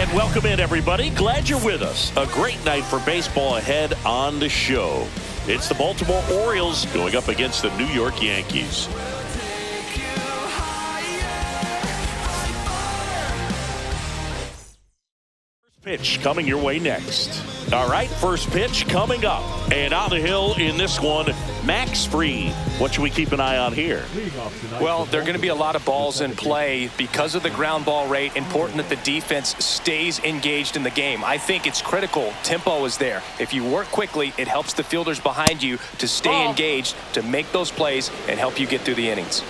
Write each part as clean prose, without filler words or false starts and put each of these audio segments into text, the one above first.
And welcome in, everybody. Glad you're with us. A great night for baseball ahead on the show. It's the Baltimore Orioles going up against the New York Yankees. First pitch coming your way next. All right, first pitch coming up. And on the hill in this one, Max Fried. What should we keep an eye on here? Well, there are going to be a lot of balls in play because of the ground ball rate. Important that the defense stays engaged in the game. I think it's critical. Tempo is there. If you work quickly, it helps the fielders behind you to stay engaged, to make those plays, and help you get through the innings.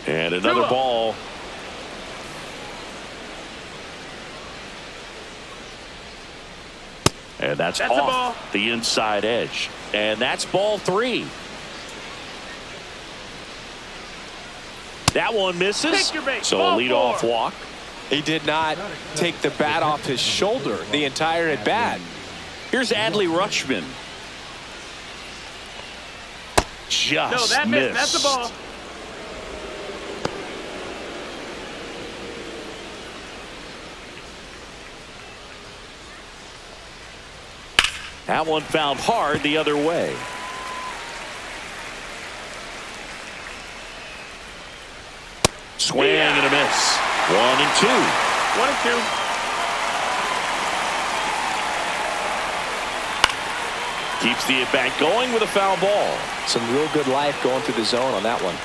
And another ball. And that's off the inside edge. And that's ball 3. That one misses. So a leadoff walk. He did not take the bat off his shoulder the entire at bat. Here's Adley Rutschman. Just missed. That's the ball. That one found hard the other way. Swing and a miss. 1-2. 1-2. Keeps the at-bat going with a foul ball. Some real good life going through the zone on that one.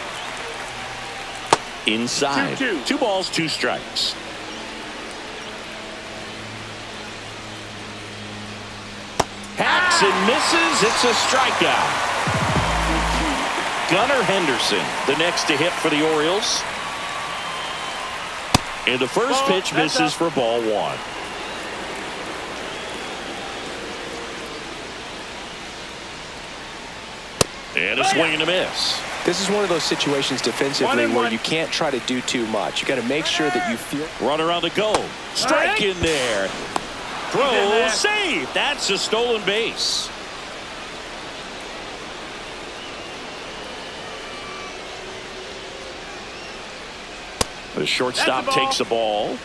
Inside. 2-2. 2 balls, 2 strikes. Hacks and misses. It's a strikeout. Gunnar Henderson, the next to hit for the Orioles. And the first pitch misses for ball 1. And a swing and a miss. This is one of those situations defensively where you can't try to do too much. You got to make sure that you feel. Runner on the go. Strike in there. Throw, save. That's a stolen base. The shortstop takes the ball.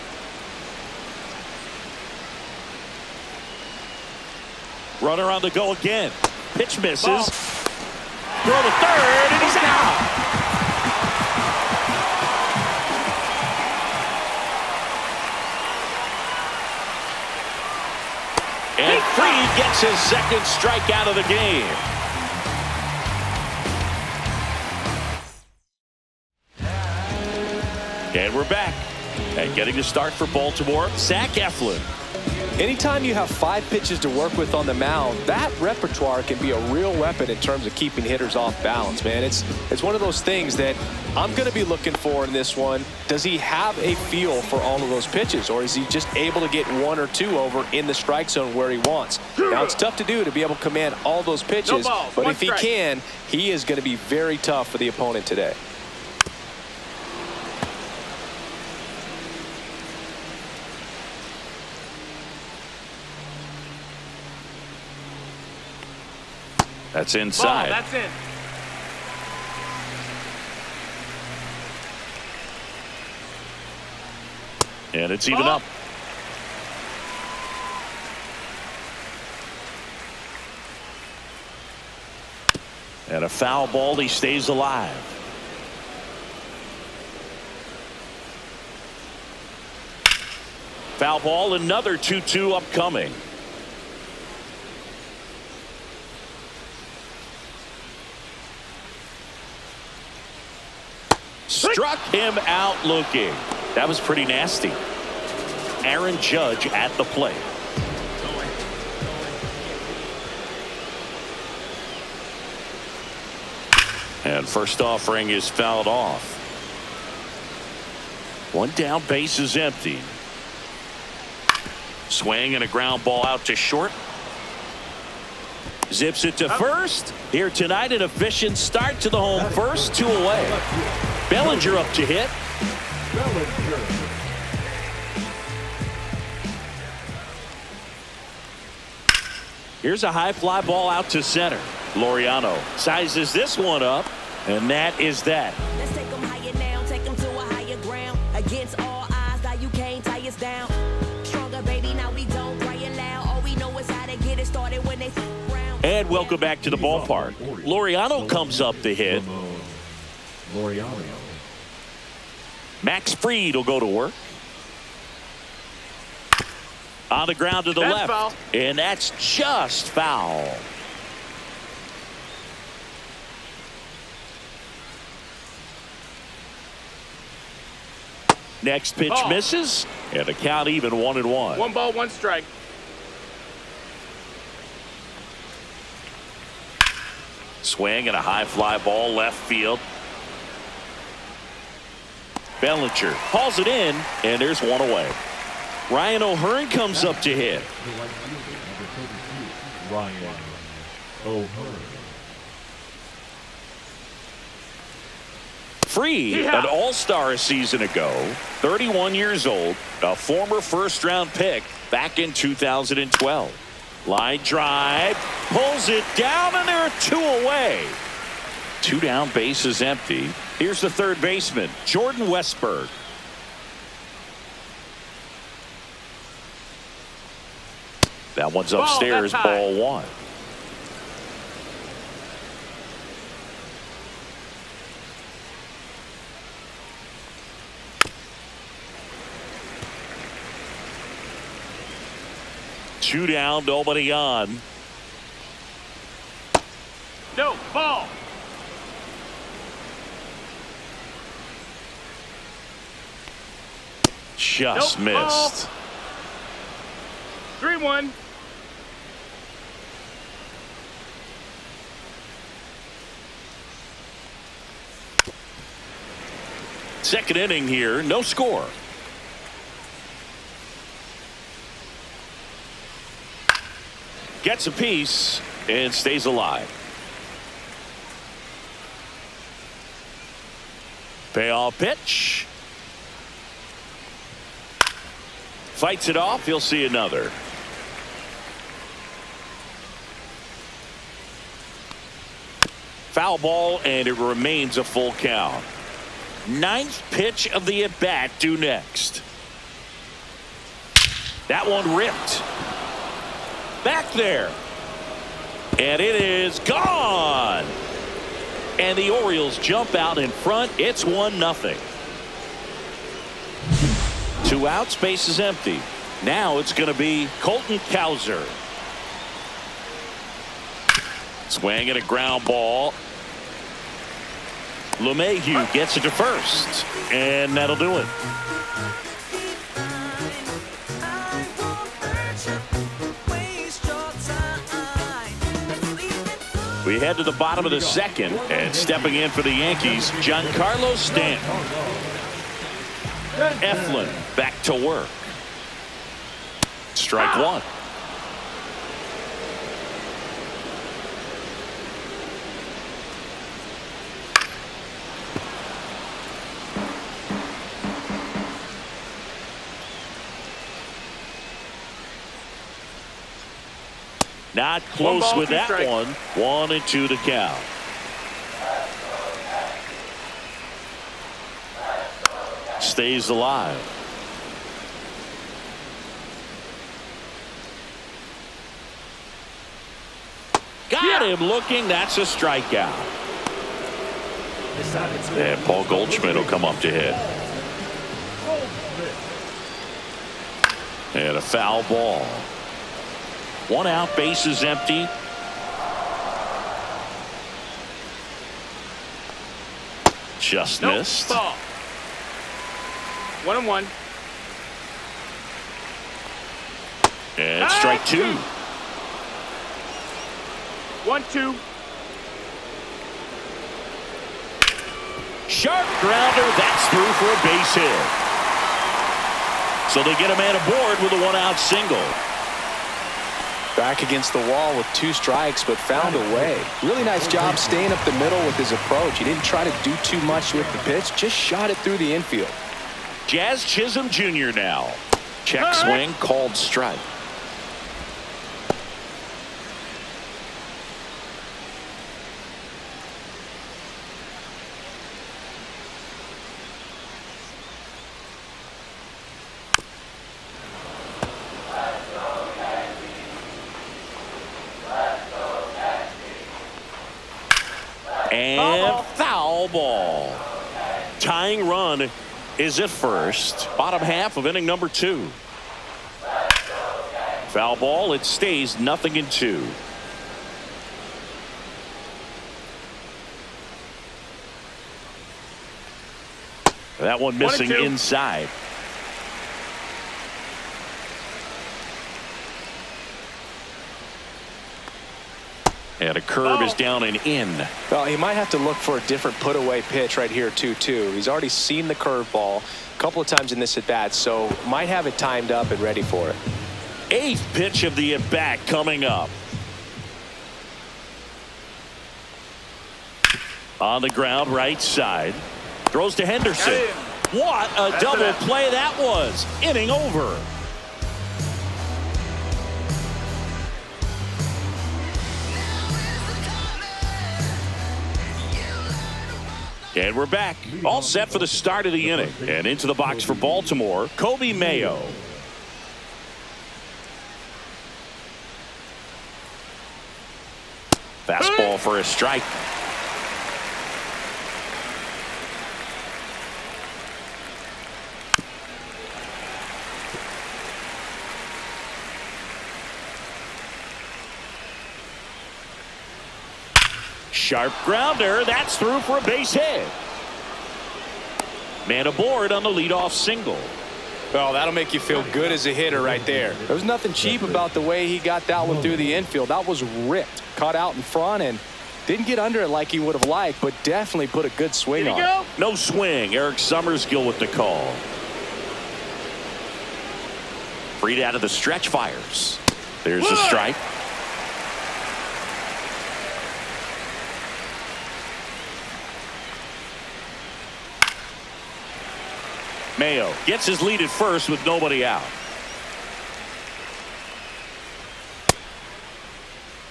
Runner on the go again. Pitch misses. Throw to third, and he's out. And Fried gets his second strikeout of the game. And we're back. And getting the start for Baltimore, Zach Eflin. Anytime you have 5 pitches to work with on the mound, that repertoire can be a real weapon in terms of keeping hitters off balance, man. It's one of those things that I'm going to be looking for in this one. Does he have a feel for all of those pitches, or is he just able to get 1 or 2 over in the strike zone where he wants? Now, it's tough to do to be able to command all those pitches, but if he can, he is going to be very tough for the opponent today. That's inside. That's in. And it's even up. And a foul ball. He stays alive. Foul ball. Another 2-2 upcoming. Struck him out looking. That was pretty nasty. Aaron Judge at the plate. And first offering is fouled off. 1 down, base is empty. Swing and a ground ball out to short. Zips it to first. Here tonight, an efficient start to the home first, 2 away. Bellinger up to hit. Here's a high fly ball out to center. Laureano sizes this one up, and that is that. Let's take them higher now, take them to a higher ground. Against all odds, now you can't tie us down. Stronger, baby, now we don't cry it loud. All we know is how to get it started when they round. And welcome back to the ballpark. Laureano comes up to hit. Laureano. Max Fried will go to work. On the ground to the That's left. foul. And that's just foul. Next pitch Ball. misses. And the count even 1-1. 1 ball, 1 strike. Swing and a high fly ball left field. Bellinger hauls it in, and there's one away. Ryan O'Hearn comes up to hit. Ryan O'Hearn. Free, Yeah. an all-star a season ago, 31 years old, a former first-round pick back in 2012. Line drive, pulls it down, and there are 2 away. 2 down, bases empty. Here's the third baseman, Jordan Westberg. That one's upstairs, that's high. ball 1. Two down, nobody on. No, ball. Just Nope, missed. 3-1. Second inning here, no score. Gets a piece and stays alive. Payoff pitch. Fights it off. He'll see another. Foul ball, and it remains a full count. 9th pitch of the at-bat due next. That one ripped. Back there. And it is gone. And the Orioles jump out in front. It's 1-0. 2 outs, base is empty. Now it's going to be Colton Cowser. Swing and a ground ball. LeMahieu gets it to first, and that'll do it. We head to the bottom of the second, and stepping in for the Yankees, Giancarlo Stanton. Eflin back to work. Strike 1. Not close ball, with 2 that strikes. one. 1-2 to count. Stays alive. Got him looking. That's a strikeout. And Paul Goldschmidt will come up to hit. And a foul ball. 1 out, base is empty. Just Nope, missed. ball. 1-1. And strike 2. 1-2. Sharp grounder. That's through for a base hit. So they get a man aboard with a 1-out single. Back against the wall with 2 strikes, but found a way. Really nice job staying up the middle with his approach. He didn't try to do too much with the pitch, just shot it through the infield. Jazz Chisholm Jr. now. Check swing, called strike. foul ball. Tying run is at first. Bottom half of inning number 2. Foul ball. It stays 0-2. That one missing inside. And a curve is down and in. Well, he might have to look for a different put-away pitch right here, 2-2. He's already seen the curveball a couple of times in this at-bat, so might have it timed up and ready for it. 8th pitch of the at-bat coming up. On the ground, right side. Throws to Henderson. What a double play that was. Inning over. And we're back. All set for the start of the inning. And into the box for Baltimore, Kobe Mayo. Fastball for a strike. Sharp grounder. That's through for a base hit. Man aboard on the leadoff single. Well, that'll make you feel good as a hitter right there. There's nothing cheap about the way he got that one through the infield. That was ripped. Caught out in front and didn't get under it like he would have liked, but definitely put a good swing on it. No swing. Eric Summerskill with the call. Freed out of the stretch, fires. There's a strike. Mayo gets his lead at first with nobody out.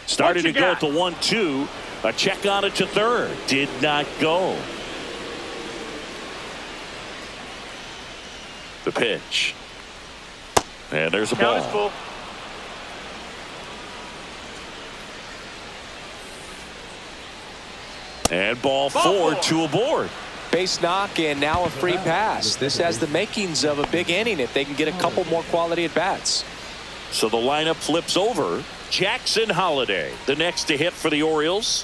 Started to go at the 1-2. A check on it to third. Did not go. The pitch. And there's a ball. Full. And ball 4, 2 aboard. Base knock and now a free pass. This has the makings of a big inning if they can get a couple more quality at bats. So the lineup flips over. Jackson Holiday, the next to hit for the Orioles.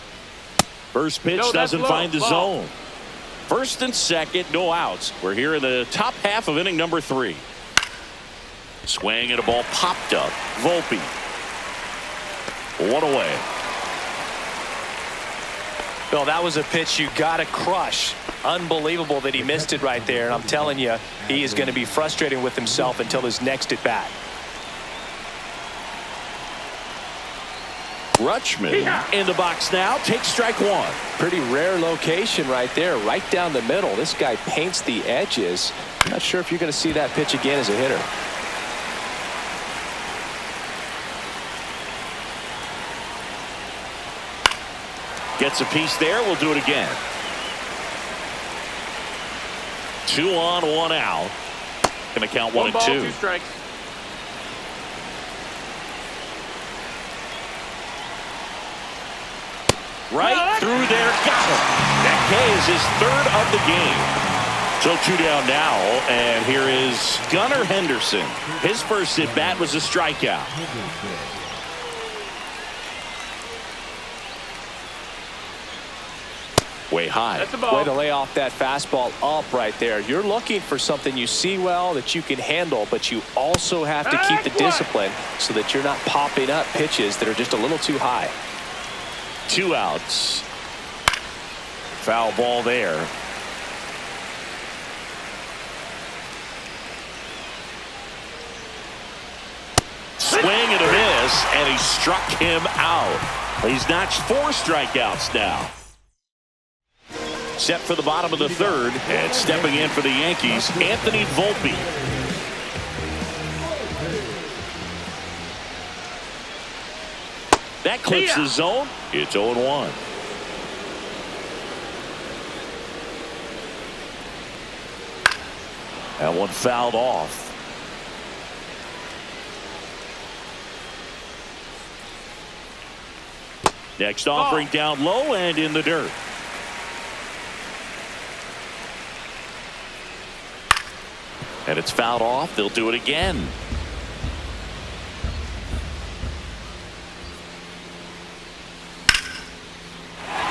First pitch doesn't find the zone. First and second, no outs. We're here in the top half of inning number 3. Swing and a ball popped up. Volpe. 1 away. Well, that was a pitch you got to crush. Unbelievable that he missed it right there. And I'm telling you, he is going to be frustrated with himself until his next at bat. Rutschman in the box now. Takes strike 1. Pretty rare location right there, right down the middle. This guy paints the edges. I'm not sure if you're going to see that pitch again as a hitter. Gets a piece there. We'll do it again. 2 on, 1 out. Going to count 1 and 2. 2 strikes. Right through there. Got him. That K is his 3rd of the game. So 2 down now. And here is Gunnar Henderson. His first at bat was a strikeout. Way high. That's the ball. Way to lay off that fastball up right there. You're looking for something you see well that you can handle, but you also have to keep the discipline so that you're not popping up pitches that are just a little too high. 2 outs. Foul ball there. Swing and a miss, and he struck him out. He's notched 4 strikeouts now. Set for the bottom of the 3rd, and stepping in for the Yankees, Anthony Volpe. That clips the zone. It's 0-1. That one fouled off. Next offering down low and in the dirt. And it's fouled off. They'll do it again.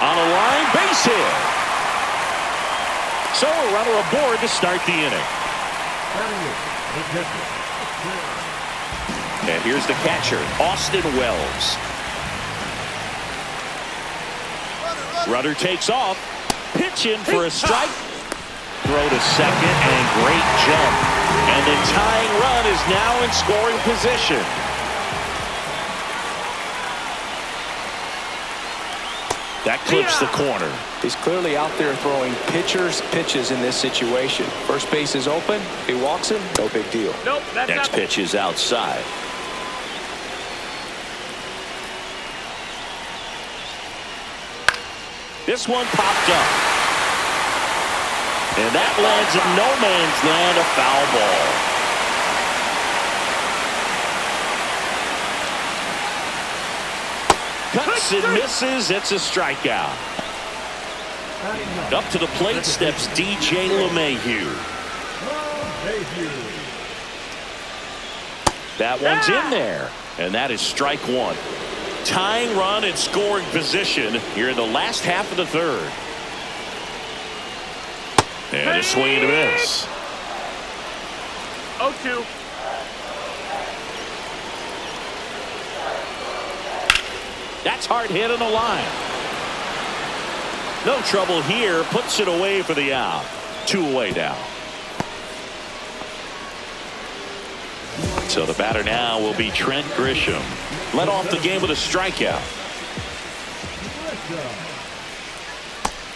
On a line, base hit. So a runner aboard to start the inning. And here's the catcher, Austin Wells. Runner takes off. Pitch in for a strike. Throw to second and great jump. And the tying run is now in scoring position. That clips the corner. He's clearly out there throwing pitches in this situation. First base is open. He walks him. No big deal. Nope, that's Next pitch is outside. This one popped up. And that lands in no man's land, a foul ball. Cuts and misses. It's a strikeout. Up to the plate steps DJ LeMahieu. That one's in there. And that is strike one. Tying run and scoring position here in the last half of the third. And a swing and a miss. 0-2. That's hard hit on the line. No trouble here. Puts it away for the out. 2 away now. So the batter now will be Trent Grisham. Led off the game with a strikeout.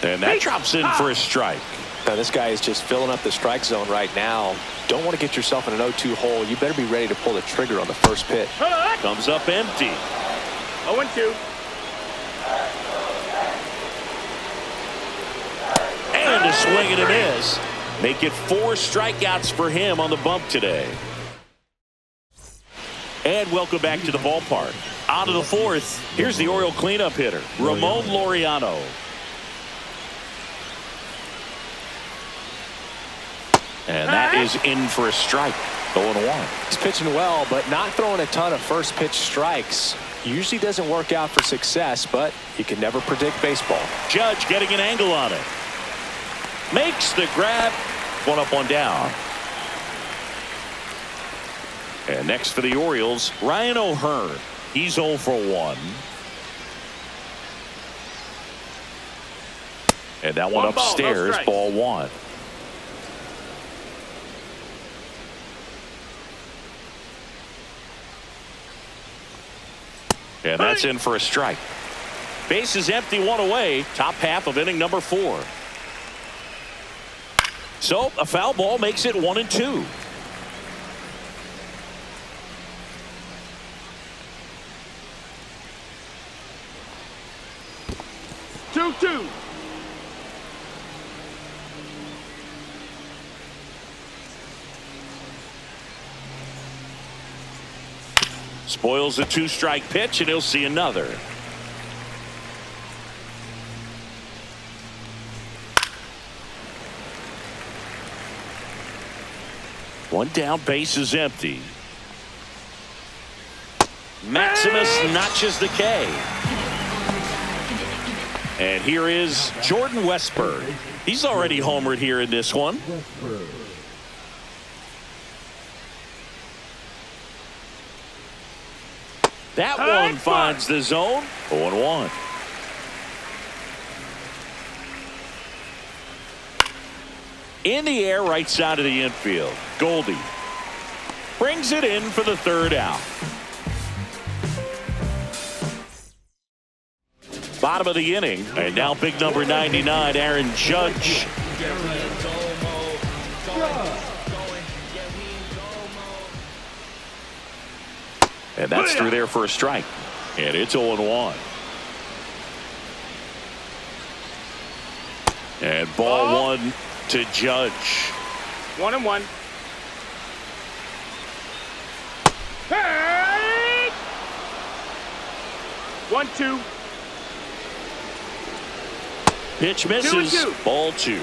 And that drops in for a strike. Now this guy is just filling up the strike zone right now. Don't want to get yourself in an 0-2 hole. You better be ready to pull the trigger on the first pitch. Comes up empty. 0-2. And a swing and a miss. Make it 4 strikeouts for him on the bump today. And welcome back to the ballpark. Out of the fourth, here's the Oriole cleanup hitter, Ramon Laureano. And that is in for a strike. 0-1. He's pitching well, but not throwing a ton of first pitch strikes. Usually doesn't work out for success, but you can never predict baseball. Judge getting an angle on it. Makes the grab. 1 up, 1 down. And next for the Orioles, Ryan O'Hearn. He's 0 for 1. And that one upstairs, ball 1. And that's in for a strike. Base is empty, 1 away. Top half of inning number 4. So a foul ball makes it 1-2. Two. Spoils the 2-strike pitch, and he'll see another. One down, base is empty. Maximus notches the K. And here is Jordan Westburg. He's already homered here in this one. That one finds the zone. 0-1. In the air, right side of the infield. Goldie brings it in for the 3rd out. Bottom of the inning, and now big number 99, Aaron Judge. And that's through there for a strike. And it's 0-1. And ball 1 to Judge. 1-1. Hey! 1-2. Pitch misses. 2-2. Ball 2.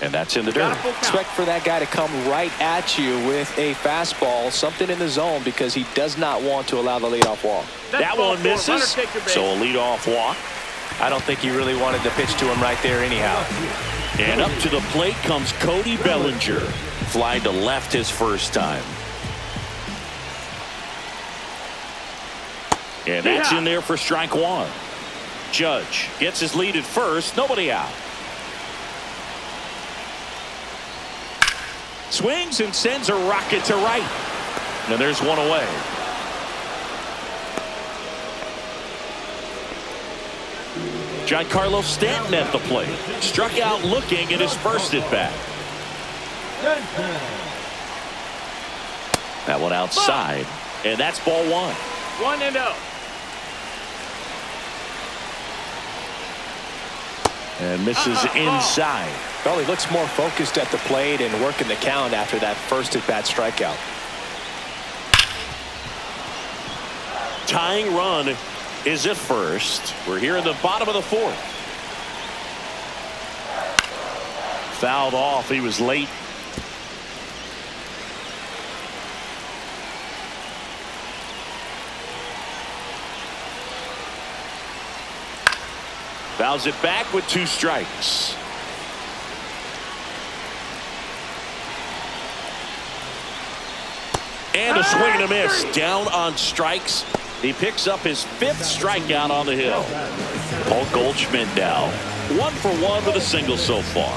And that's in the dirt. Expect for that guy to come right at you with a fastball, something in the zone, because he does not want to allow the leadoff walk. That one misses, so a leadoff walk. I don't think he really wanted to pitch to him right there anyhow. And up to the plate comes Cody Bellinger. Fly to left his first time. And that's in there for strike one. Judge gets his lead at first. Nobody out. Swings and sends a rocket to right. And there's one away. Giancarlo Stanton at the plate. Struck out looking at his first at bat. That one outside. And that's ball one. 1-0. And misses inside. Well, he looks more focused at the plate and working the count after that first at bat strikeout. Tying run is at first. We're here in the bottom of the fourth. Fouled off. He was late. Fouls it back with 2 strikes. And a swing and a miss. Down on strikes. He picks up his 5th strikeout on the hill. Paul Goldschmidt now 1 for 1 with a single so far.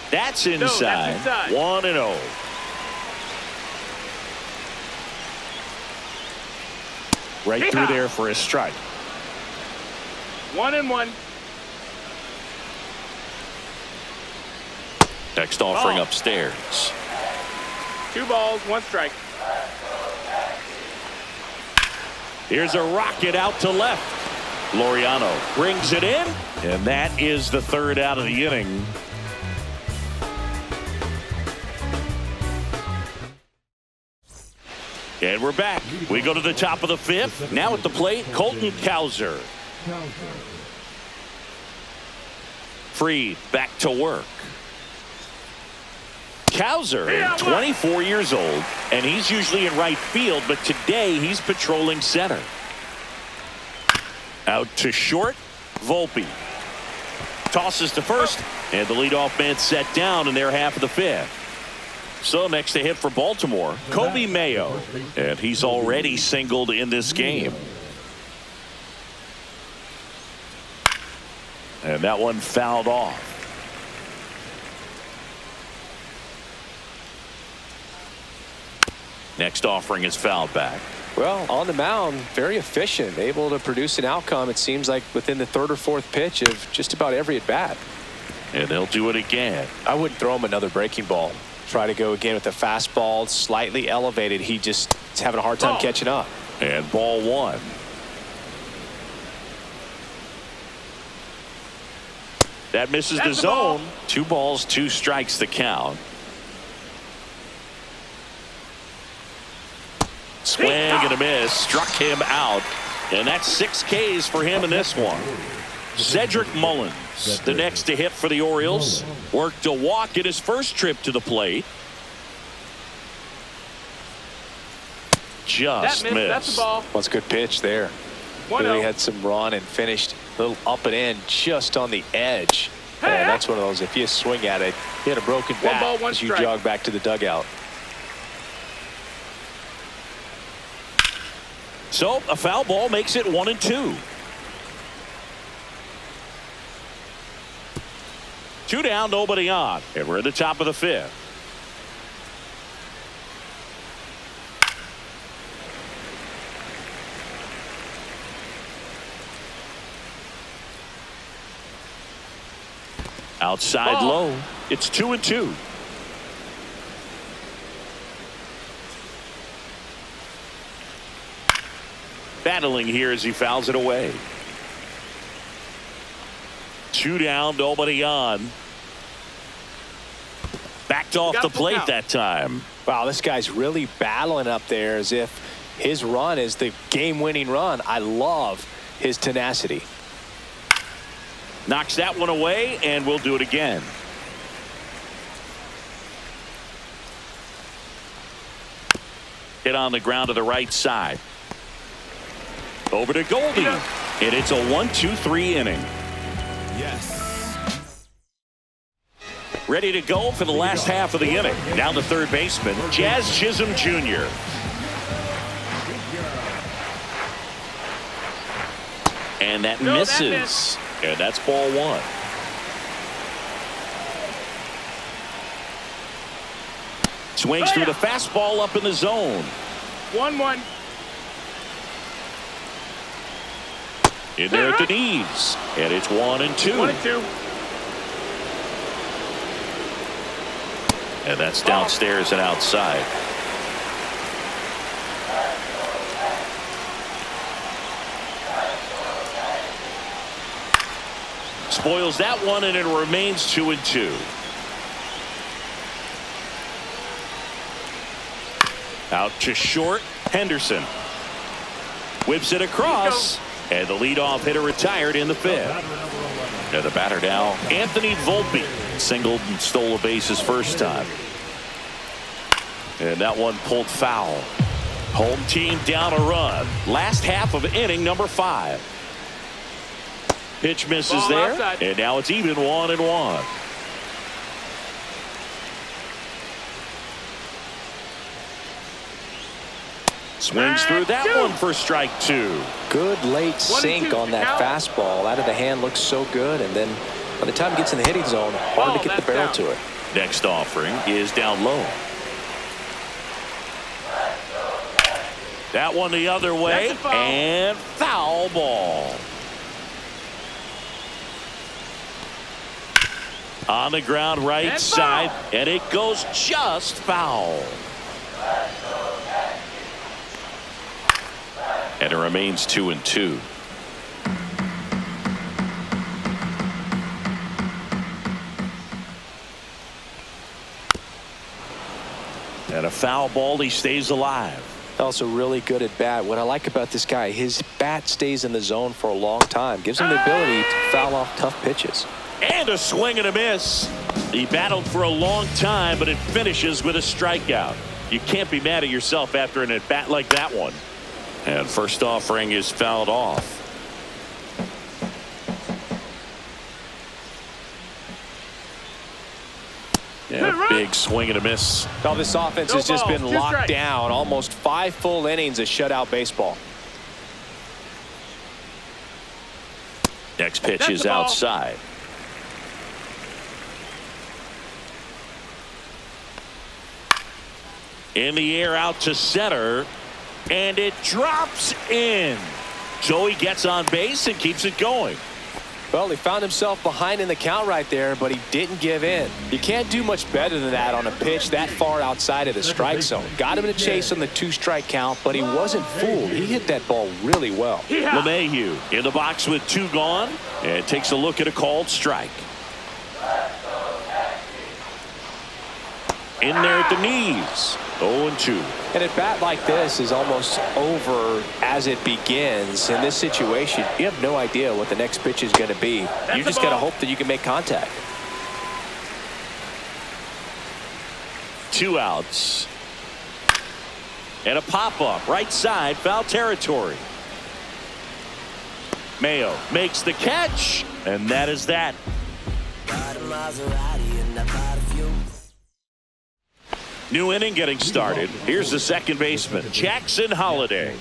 That's inside. 1-0. Right through there for a strike. 1-1. Next offering upstairs. 2 balls, 1 strike. Here's a rocket out to left. Laureano brings it in, and that is the 3rd out of the inning. And we're back. We go to the top of the 5th. Now at the plate, Colton Cowser. Freed back to work. Cowser, 24 years old, and he's usually in right field, but today he's patrolling center. Out to short, Volpe. Tosses to first, and the leadoff man set down in their half of the 5th. So next to hit for Baltimore, Kobe Mayo, and he's already singled in this game. And that one fouled off. Next offering is fouled back. Well, on the mound, very efficient, able to produce an outcome, it seems like, within the 3rd or 4th pitch of just about every at bat. And they'll do it again. I wouldn't throw him another breaking ball. Try to go again with the fastball, slightly elevated. He just is having a hard time catching up. And ball 1. That misses the zone. 2 balls, 2 strikes the count. Swing and a miss. Struck him out. And that's 6 Ks for him in this one. Cedric Mullins, the next to hit for the Orioles. Worked a walk in his first trip to the plate. Just missed. That's the ball. Well, it's a good pitch there. Really had some run and finished a little up and in just on the edge. And that's one of those, if you swing at it, you had a broken bat 1 ball, 1 as you strike. jog back to the dugout. So a foul ball makes it 1-2. 2 down, nobody on. And we're at the top of the 5th. Outside low. It's 2-2. Battling here as he fouls it away. 2 down, nobody on. Backed off the plate that time. Wow, this guy's really battling up there as if his run is the game-winning run. I love his tenacity. Knocks that one away, and we'll do it again. Hit on the ground to the right side. Over to Goldie. And it's a 1-2-3 inning. Yes. Ready to go for the last half of the inning. Down the third baseman, Jazz Chisholm Jr. And that misses. And that's ball one. Swings through the fastball up in the zone. 1-1. In there at the knees. And it's 1-2. 1-2. And that's downstairs and outside. Spoils that one, and it remains 2-2. Out to short, Henderson. Whips it across, and the leadoff hitter retired in the fifth. And the batter now, Anthony Volpe. Singled and stole a base his first time. And that one pulled foul. Home team down a run. Last half of inning number 5. Pitch misses Ball there, outside. and now it's even 1-1. Swings through that one for strike 2. Good late sink on that fastball. Out of the hand looks so good, and then by the time it gets in the hitting zone, hard to get the barrel to it. Next offering is down low. That one the other way, and foul ball. On the ground right side, and it goes just foul. And it remains 2-2. And a foul ball, he stays alive. Also really good at bat. What I like about this guy, his bat stays in the zone for a long time. Gives him the ability to foul off tough pitches. And a swing and a miss. He battled for a long time, but it finishes with a strikeout. You can't be mad at yourself after an at-bat like that one. And first offering is fouled off. Yeah, big swing and a miss. Now this offense has just been locked down. Almost 5 full innings of shutout baseball. Next pitch is outside. In the air out to center, and it drops in. So he gets on base and keeps it going. Well, he found himself behind in the count right there, but he didn't give in. You can't do much better than that on a pitch that far outside of the strike zone. Got him in a chase on the 2-strike count, but he wasn't fooled. He hit that ball really well. LeMahieu in the box with 2 gone, and takes a look at a called strike. In there at the knees. 0-2. And a bat like this is almost over as it begins. In this situation, you have no idea what the next pitch is going to be. You just got to hope that you can make contact. 2 outs. And a pop-up right side, foul territory. Mayo makes the catch, and that is that. New inning getting started. Here's the second baseman, Jackson Holliday.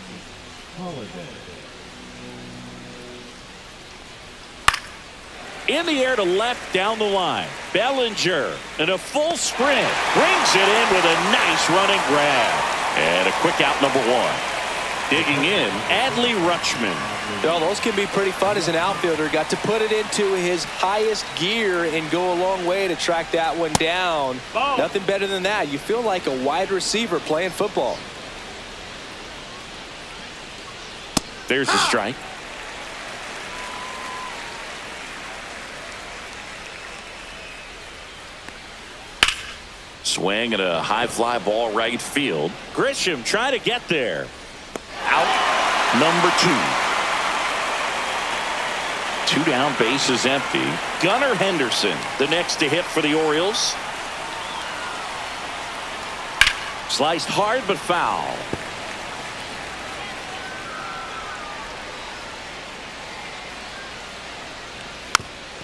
In the air to left down the line. Bellinger in a full sprint. Brings it in with a nice running grab. And a quick out number 1. Digging in, Adley Rutschman. Well, those can be pretty fun as an outfielder. Got to put it into his highest gear and go a long way to track that one down. Nothing better than that. You feel like a wide receiver playing football. There's the strike. Swing and a high fly ball right field. Grisham trying to get there. Out number 2. 2 down, bases empty. Gunnar Henderson, the next to hit for the Orioles. Sliced hard but foul.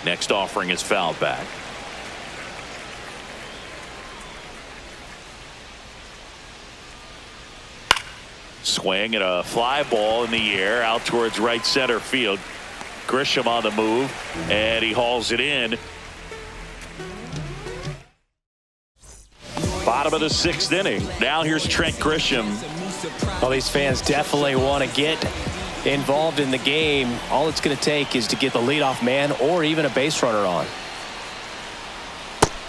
Next offering is fouled back. Swing and a fly ball in the air out towards right center field. Grisham on the move, and he hauls it in. Bottom of the 6th inning. Now here's Trent Grisham. Well, these fans definitely want to get involved in the game. All it's going to take is to get the leadoff man or even a base runner on.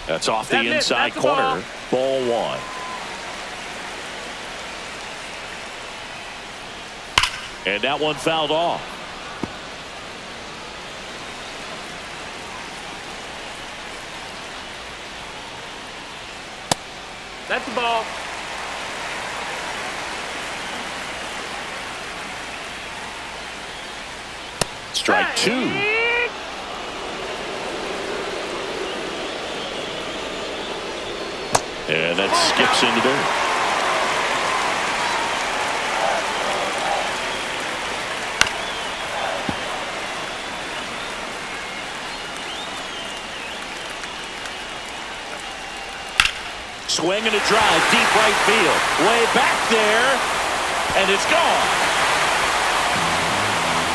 That's off the inside corner. Ball 1. And that one fouled off. That's the ball. Strike 2. And that skips into dirt. Swing and a drive, deep right field. Way back there, and it's gone.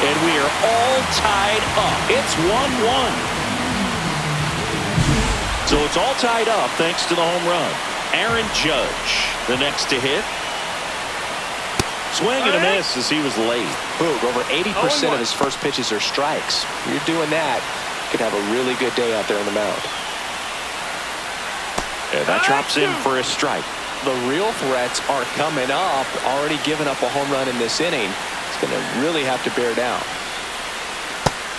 And we are all tied up. It's 1-1. So it's all tied up thanks to the home run. Aaron Judge, the next to hit. Swing and a miss as he was late. Boog, over 80% of his first pitches are strikes. You're doing that, you could have a really good day out there on the mound. And that drops in for a strike. The real threats are coming up. Already given up a home run in this inning. It's going to really have to bear down.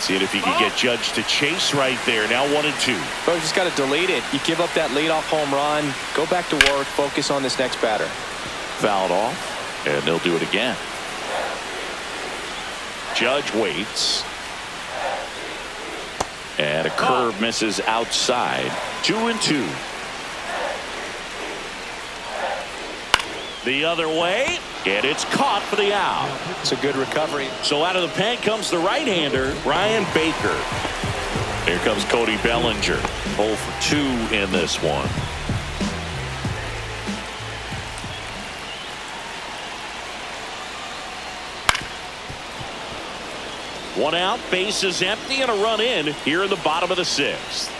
Seeing if he can get Judge to chase right there. Now 1-2. But you just got to delete it. You give up that leadoff home run. Go back to work. Focus on this next batter. Fouled off. And they'll do it again. Judge waits. And a curve misses outside. 2-2. The other way, and it's caught for the out. It's a good recovery. So out of the pen comes the right-hander, Ryan Baker. Here comes Cody Bellinger. 0 for 2 in this one. One out, bases empty, and a run in here in the bottom of the 6th.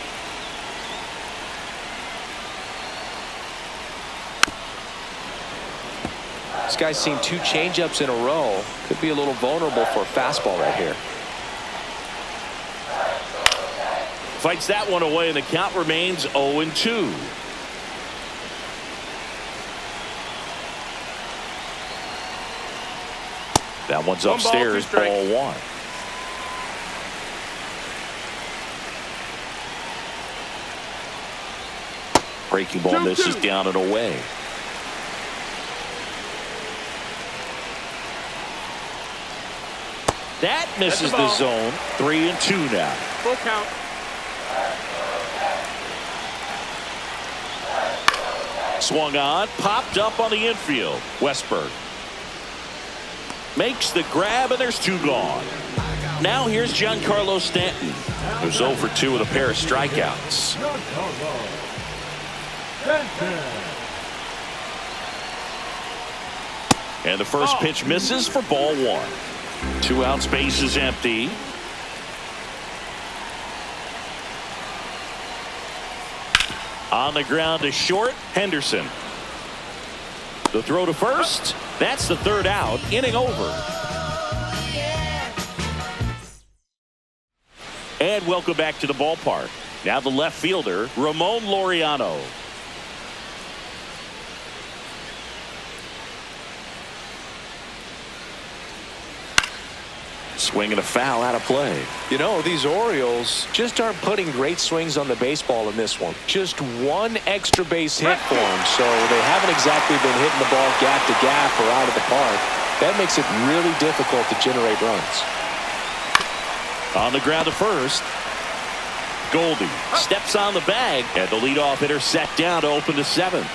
This guy's seen 2 changeups in a row. Could be a little vulnerable for a fastball right here. Fights that one away, and the count remains 0-2. That one's upstairs, ball 1. Breaking ball misses down and away. That misses the zone. 3-2 now. Full count. Swung on, popped up on the infield. Westberg makes the grab, and there's 2 gone. Now here's Giancarlo Stanton, who's 0 for 2 with a pair of strikeouts. And the first pitch misses for ball 1. 2 outs, base is empty. On the ground to short, Henderson. The throw to first. That's the 3rd out. Inning over. And welcome back to the ballpark. Now the left fielder, Ramon Laureano. Swing and a foul out of play. You know, these Orioles just aren't putting great swings on the baseball in this one. Just 1 extra base hit for them, so they haven't exactly been hitting the ball gap to gap or out of the park. That makes it really difficult to generate runs. On the ground to first. Goldie steps on the bag, and the leadoff hitter set down to open the 7th.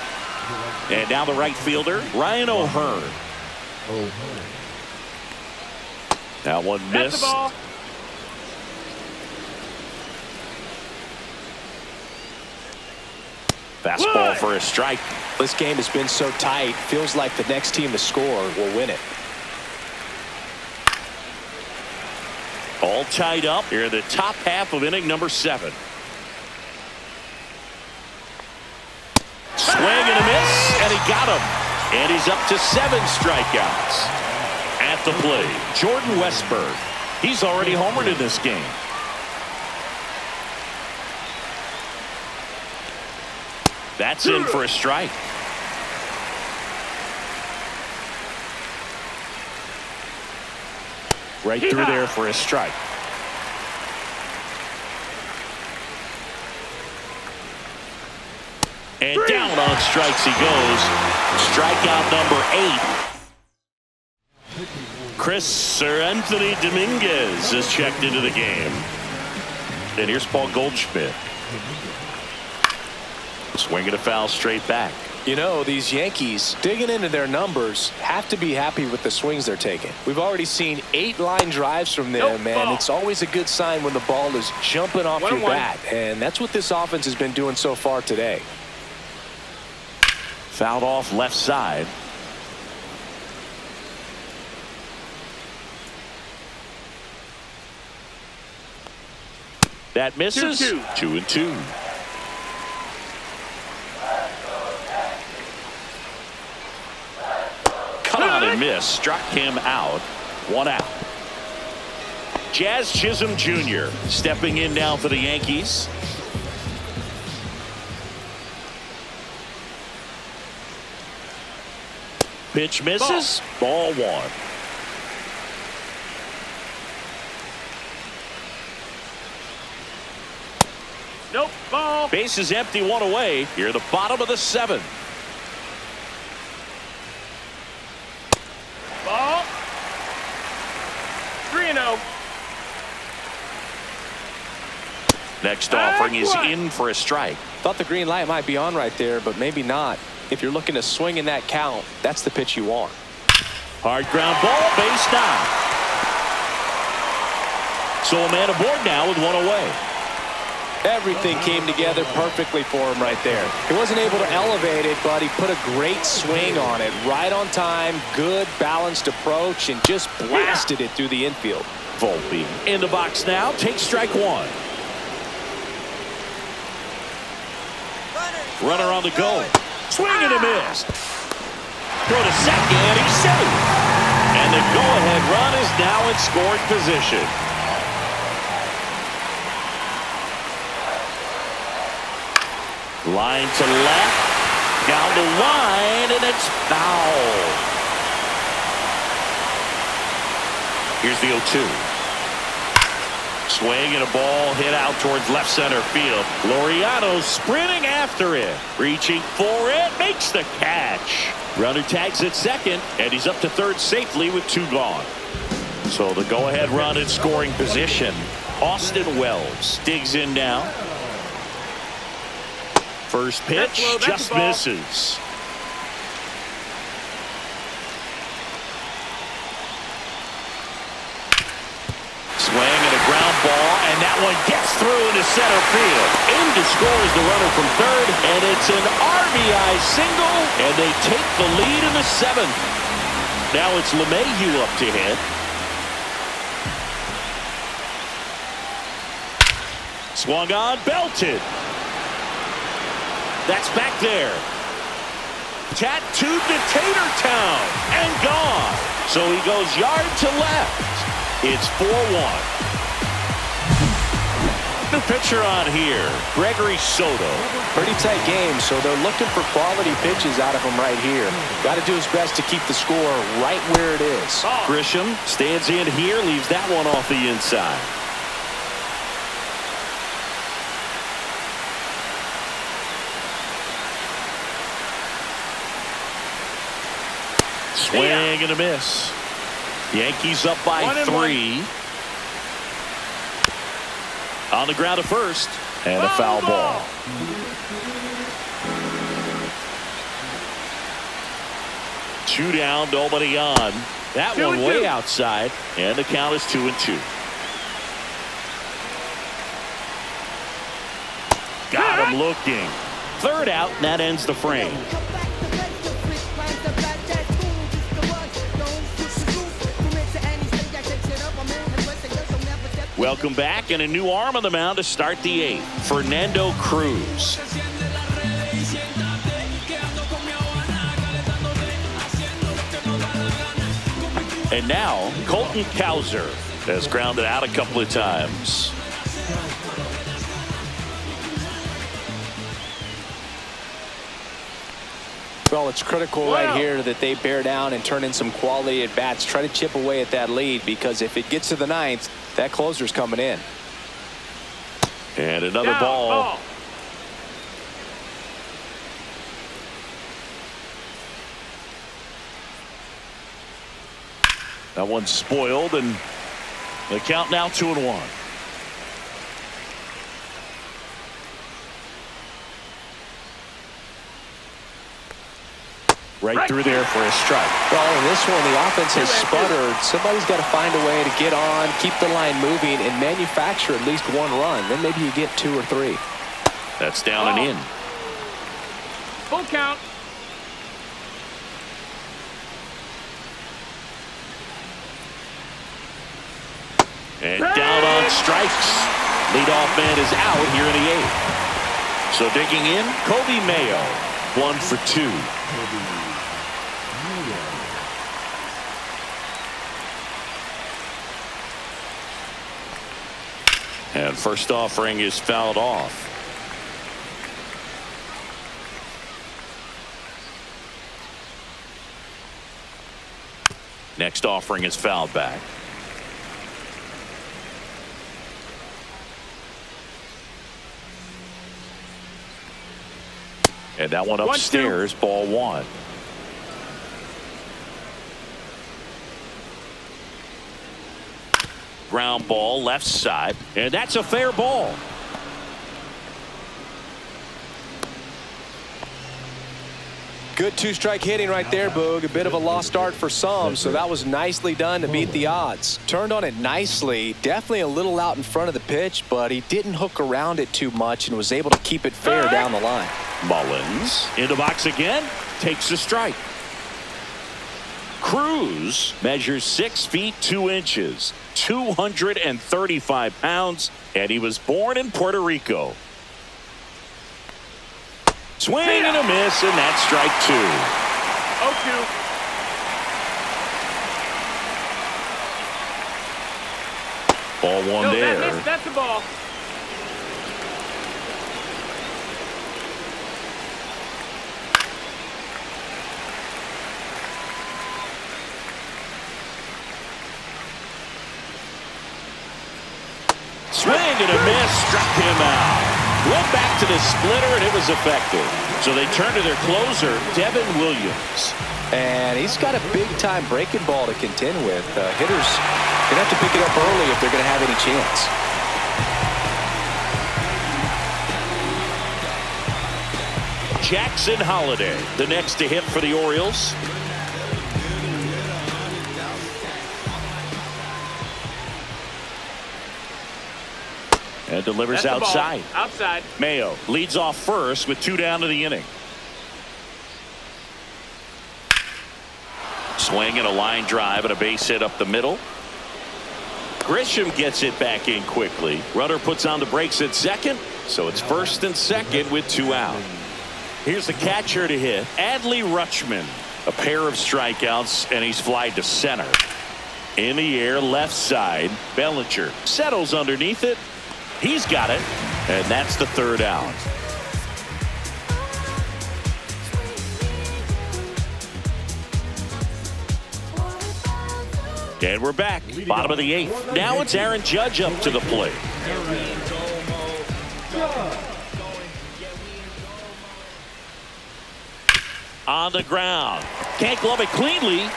And now the right fielder, Ryan O'Hearn. That one That's missed. the ball. Fastball for a strike. This game has been so tight. Feels like the next team to score will win it. All tied up here in the top half of inning number 7. Swing and a miss, and he got him. And he's up to 7 strikeouts. At the plate, Jordan Westburg. He's already homered in this game. That's in for a strike. Right through there for a strike. And down on strikes he goes. Strikeout number 8. Sir Anthony Dominguez is checked into the game. And here's Paul Goldschmidt. Swinging a foul straight back. You know, these Yankees digging into their numbers have to be happy with the swings they're taking. We've already seen 8 line drives from them, and it's always a good sign when the ball is jumping off your bat. And that's what this offense has been doing so far today. Fouled off left side. That misses. 2-2. Cut on and miss. Struck him out. 1 out. Jazz Chisholm Jr. stepping in now for the Yankees. Pitch misses. Ball 1. Nope. Ball. Base is empty, 1 away. Here at the bottom of the 7th. Ball. 3-0. Next offering is in for a strike. Thought the green light might be on right there, but maybe not. If you're looking to swing in that count, that's the pitch you want. Hard ground ball, base down. So a man aboard now with 1 away. Everything came together perfectly for him right there. He wasn't able to elevate it, but he put a great swing on it. Right on time, good balanced approach, and just blasted it through the infield. Volpe in the box now, takes strike 1. Runner on the go. Swing and a miss. Throw to second, and he's safe. And the go-ahead run is now in scoring position. Line to left, down the line, and it's foul. Here's the 0-2. Swing and a ball hit out towards left center field. Laureano sprinting after it. Reaching for it, makes the catch. Runner tags at second, and he's up to third safely with 2 gone. So the go-ahead run in scoring position. Austin Wells digs in now. First pitch just misses. Swing and a ground ball, and that one gets through into center field. In to score is the runner from third, and it's an RBI single, and they take the lead in the 7th. Now it's LeMahieu up to hit. Swung on, belted. That's back there. Tattooed to Tatertown and gone. So he goes yard to left. It's 4-1. The pitcher on here, Gregory Soto. Pretty tight game, so they're looking for quality pitches out of him right here. Got to do his best to keep the score right where it is. Grisham stands in here, leaves that one off the inside. Swing and a miss. Yankees up by 3. On the ground at first. And a foul ball. Two down, nobody on. That one way outside. And the count is 2-2. Got him looking. Third out, and that ends the frame. Welcome back, and a new arm on the mound to start the eighth. Fernando Cruz. And now, Colton Cowser has grounded out a couple of times. Well, it's critical right here that they bear down and turn in some quality at bats. Try to chip away at that lead, because if it gets to the ninth, that closer's coming in. And another ball. That one's spoiled, and the count now 2-1. Right through there for a strike. Well, in this one, the offense has sputtered. Somebody's got to find a way to get on, keep the line moving, and manufacture at least one run. Then maybe you get 2 or 3. That's down and in. Full count. And down on strikes. Leadoff man is out here in the eighth. So digging in, Kobe Mayo, 1 for 2. And first offering is fouled off. Next offering is fouled back. And that one upstairs, ball 1. Ground ball left side, and that's a fair ball. Good 2-strike hitting right there, Boog. A bit of a lost start for some, so that was nicely done to beat the odds. Turned on it nicely. Definitely a little out in front of the pitch, but he didn't hook around it too much and was able to keep it fair down the line. Mullins in the box again, takes a strike. Cruz measures 6 feet 2 inches, 235 pounds, and he was born in Puerto Rico. Swing and a miss, and that's strike 2. 0-2. Ball 1 there. That's the ball. Swing and a miss, struck him out. Went back to the splitter, and it was effective. So they turn to their closer, Devin Williams. And he's got a big-time breaking ball to contend with. Hitters going to have to pick it up early if they're going to have any chance. Jackson Holliday, the next to hit for the Orioles. And delivers outside. Outside. Mayo leads off first with 2 down to the inning. Swing and a line drive and a base hit up the middle. Grisham gets it back in quickly. Runner puts on the brakes at second, so it's first and second with 2 out. Here's the catcher to hit, Adley Rutschman. A pair of strikeouts, and he's flied to center. In the air, left side. Bellinger settles underneath it. He's got it, and that's the 3rd out. And we're back, bottom of the 8th. Now it's Aaron Judge up to the plate. On the ground, can't glove it cleanly.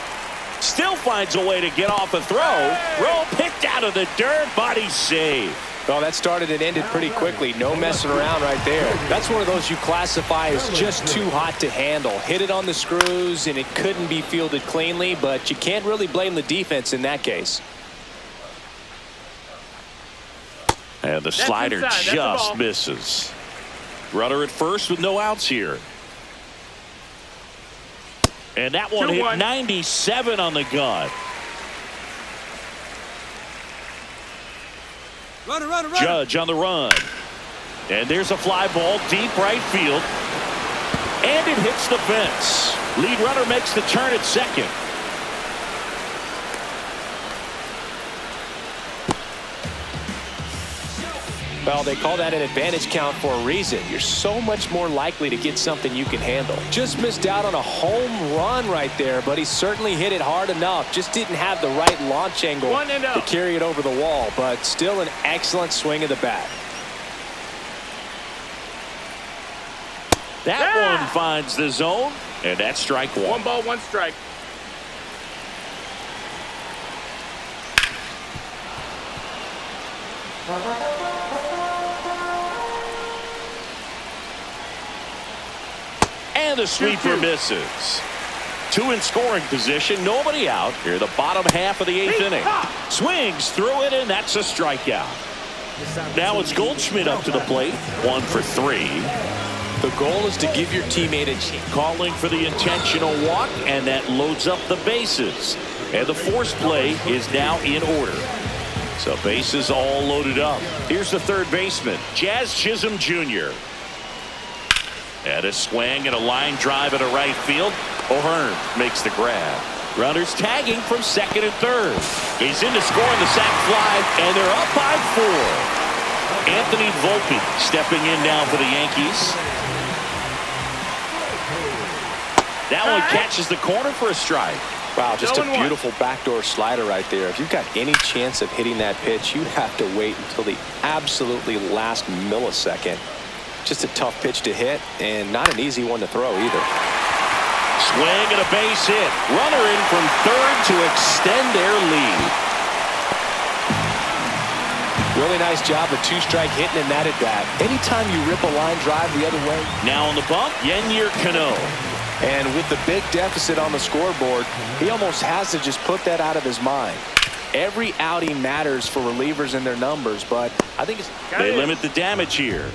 Still finds a way to get off a throw. Rowe picked out of the dirt, body save. Well, that started and ended pretty quickly. No messing around right there. That's one of those you classify as just too hot to handle. Hit it on the screws, and it couldn't be fielded cleanly, but you can't really blame the defense in that case. And the slider just misses. Runner at first with no outs here. And that one hit 97 on the gun. Runner. Judge on the run. And there's a fly ball deep right field. And it hits the fence. Lead runner makes the turn at second. Well, they call that an advantage count for a reason. You're so much more likely to get something you can handle. Just missed out on a home run right there, but he certainly hit it hard enough. Just didn't have the right launch angle to carry it over the wall, but still an excellent swing of the bat. That one finds the zone, and that's strike one. 1 ball, 1 strike. And the sweeper misses. 2 in scoring position, nobody out. Here, the bottom half of the 8th inning. Swings through it, and that's a strikeout. Now it's Goldschmidt up to the plate. 1 for 3. The goal is to give your teammate a chance. Calling for the intentional walk, and that loads up the bases. And the force play is now in order. So bases all loaded up. Here's the third baseman, Jazz Chisholm Jr. And a swing and a line drive into right field. O'Hearn makes the grab. Runners tagging from second and third. He's in to score on the sac fly, and they're up by 4. Anthony Volpe stepping in now for the Yankees. That one catches the corner for a strike. Wow, just a beautiful backdoor slider right there. If you've got any chance of hitting that pitch, you have to wait until the absolutely last millisecond. Just a tough pitch to hit, and not an easy one to throw either. Swing and a base hit. Runner in from third to extend their lead. Really nice job of 2-strike hitting in that at bat. Anytime you rip a line drive the other way. Now on the bump, Yennier Cano. And with the big deficit on the scoreboard, he almost has to just put that out of his mind. Every outing matters for relievers and their numbers, but I think they limit the damage here.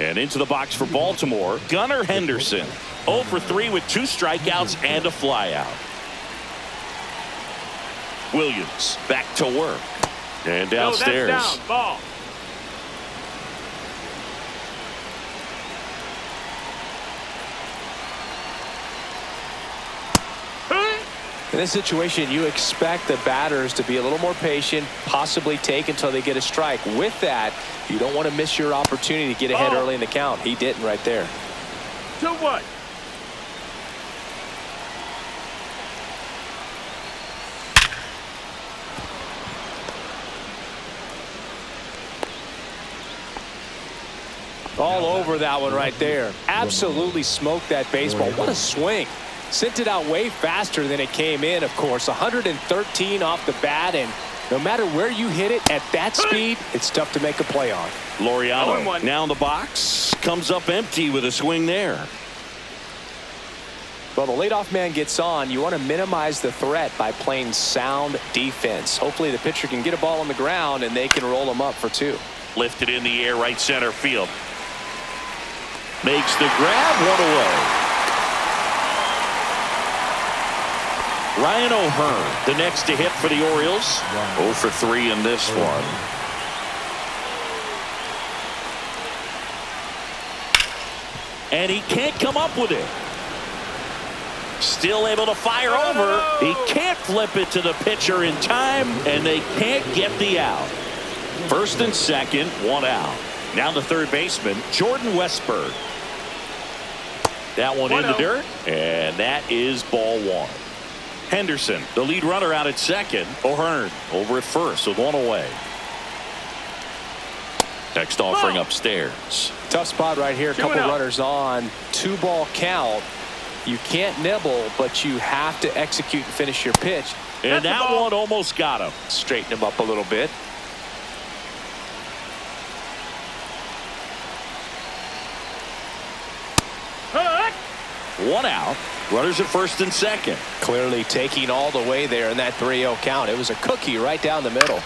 And into the box for Baltimore, Gunnar Henderson. 0 for 3 with 2 strikeouts and a flyout. Williams back to work. And downstairs. No, that's down. Ball. In this situation, you expect the batters to be a little more patient, possibly take until they get a strike. With that, you don't want to miss your opportunity to get ahead early in the count. He didn't right there. 2-1. All over that one right there. Absolutely smoked that baseball. What a swing. Sent it out way faster than it came in, of course. 113 off the bat, and no matter where you hit it at that speed, it's tough to make a play on. Laureano now in the box. Comes up empty with a swing there. Well, the leadoff man gets on. You want to minimize the threat by playing sound defense. Hopefully the pitcher can get a ball on the ground, and they can roll him up for 2. Lifted in the air, right center field. Makes the grab, 1 away. Ryan O'Hearn, the next to hit for the Orioles. 0 for 3 in this one. And he can't come up with it. Still able to fire over. He can't flip it to the pitcher in time, and they can't get the out. First and second, 1 out. Now the third baseman, Jordan Westburg. That one in the dirt, and that is ball 1. Henderson, the lead runner, out at second. O'Hearn over at first with 1 away. Next offering upstairs. Tough spot right here. A couple runners on. 2-ball count. You can't nibble, but you have to execute and finish your pitch. And that one almost got him. Straighten him up a little bit. One out. Runners at first and second. Clearly taking all the way there in that 3-0 count. It was a cookie right down the middle.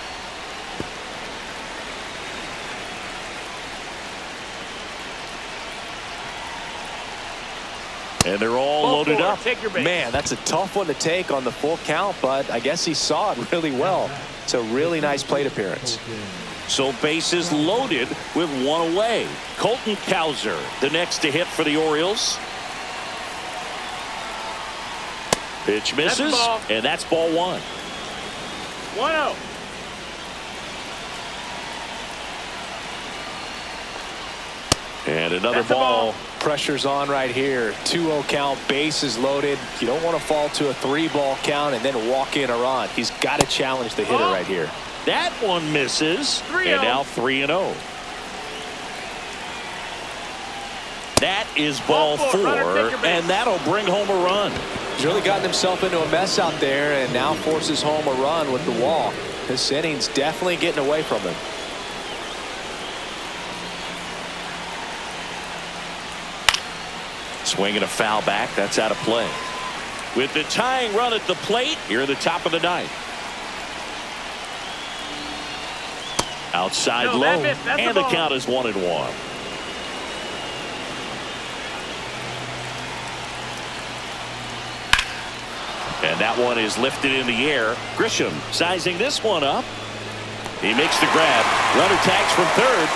And they're all loaded up. Take your base. Man, that's a tough one to take on the full count, but I guess he saw it really well. It's a really nice plate appearance. So bases loaded with one away. Colton Cowser, the next to hit for the Orioles. Pitch misses, and that's ball one. 1-0. And another ball. Pressure's on right here. 2-0 count, bases loaded. You don't want to fall to a 3-ball count and then walk in a run. He's got to challenge the hitter right here. That one misses, 3-0. and now 3-0. That is ball four, and that'll bring home a run. He's really gotten himself into a mess out there and now forces home a run with the walk. This inning's definitely getting away from him. Swinging a foul back. That's out of play. With the tying run at the plate here at the top of the ninth. Outside low, and the count is 1-1. And that one is lifted in the air. Grisham sizing this one up. He makes the grab. Runner tags from third.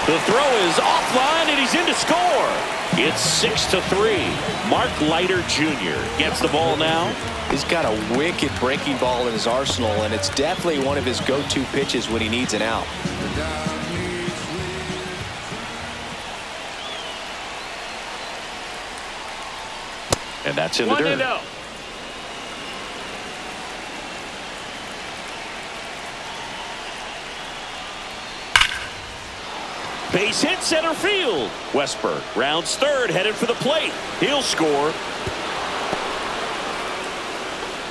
The throw is offline, and he's in to score. It's 6-3. Mark Leiter Jr. gets the ball now. He's got a wicked breaking ball in his arsenal, and it's definitely one of his go-to pitches when he needs an out. And that's in the dirt. 1-0. Base hit center field. Westberg rounds third, headed for the plate. He'll score.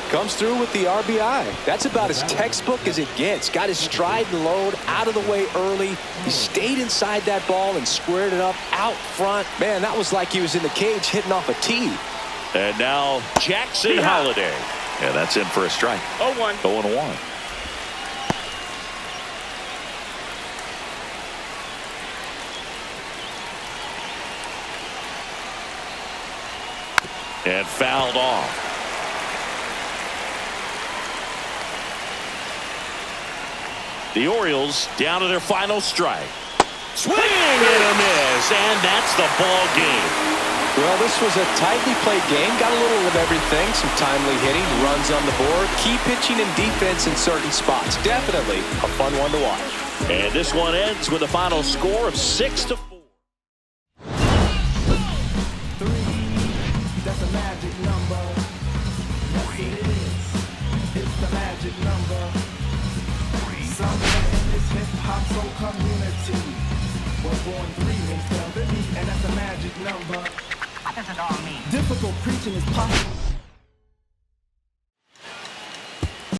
Comes through with the RBI. That's about as textbook as it gets. Got his stride and load out of the way early. He stayed inside that ball and squared it up out front. Man, that was like he was in the cage hitting off a tee. And now Jackson Holliday. Yeah, that's in for a strike. 0-1. 0-1. And fouled off. The Orioles down to their final strike. Swing and a miss, and that's the ball game. Well, this was a tightly played game. Got a little of everything. Some timely hitting, runs on the board, key pitching and defense in certain spots. Definitely a fun one to watch. And this one ends with a final score of 6-4. That's a magic number. Yes, it is. It's the magic number. Somewhere in this hip-hop soul community was born 3 instead of 50, and that's a magic number. What does it all mean? Difficult preaching is possible.